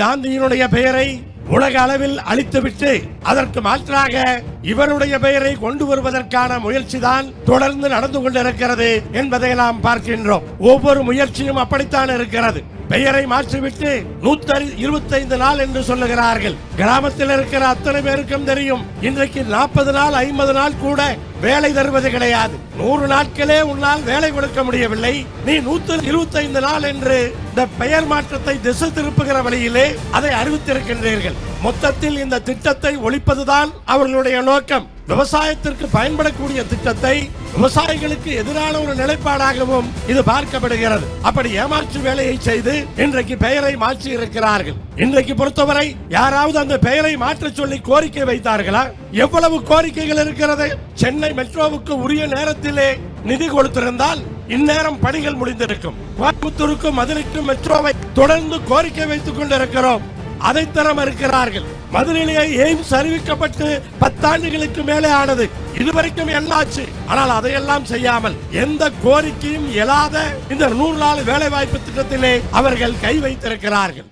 காந்தியினுடைய பெயரை உலக அளவில் அழித்துவிட்டு அதற்கு மாற்றாக இவருடைய பெயரை கொண்டு வருவதற்கான முயற்சிதான் தொடர்ந்து நடந்து கொண்டிருக்கிறது என்பதை நாம் பார்க்கின்றோம். ஒவ்வொரு முயற்சியும் அப்படித்தான் இருக்கிறது. பெயரை மாற்றிவிட்டு 125 நாள் என்று சொல்லுகிறார்கள். கிராமத்தில் இருக்கிற அத்தனை பேருக்கும் தெரியும், இன்றைக்கு 40 நாள் 50 நாள் கூட வேலை தருவது கிடையாது. 100 நாட்களே உன்னால் வேலை கொடுக்க முடியவில்லை, நீ 125 நாள் என்று இந்த பெயர் மாற்றத்தை திசை திருப்புகிற வழியிலே அதை அறிவித்திருக்கின்றீர்கள். மொத்தத்தில் இந்த திட்டத்தை ஒழிப்பதுதான் அவர்களுடைய நோக்கம். விவசாயத்திற்கு பயன்படக்கூடிய திட்டத்தை விவசாயிகளுக்கு எதிரான ஒரு நிலைப்பாடாகவும் இது பார்க்கப்படுகிறது. அப்படி ஏமாற்று வேலையை செய்து இன்றைக்கு பெயரை மாற்றி இருக்கிறார்கள். இன்றைக்கு பொறுத்தவரை யாராவது அந்த பெயரை மாற்ற சொல்லி கோரிக்கை வைத்தார்களா? எவ்வளவு கோரிக்கைகள் இருக்கிறது. சென்னை மெட்ரோவுக்கு உரிய நேரத்திலே நிதி கொடுத்திருந்தால் இந்நேரம் பணிகள் முடிந்திருக்கும். கோயம்புத்தூருக்கும் மதுரைக்கும் மெட்ரோவை தொடர்ந்து கோரிக்கை வைத்துக் கொண்டிருக்கிறோம். அதை தர மறுக்கிறார்கள். மதுரையிலேயே எய்ம்ஸ் அறிவிக்கப்பட்டு 10 ஆண்டுகளுக்கு மேலே ஆனது. இதுவரைக்கும் என்னாச்சு? ஆனால் அதையெல்லாம் செய்யாமல் எந்த கோரிக்கையும் எழாத இந்த 100 நாள் வேலை வாய்ப்பு திட்டத்திலே அவர்கள் கை வைத்திருக்கிறார்கள்.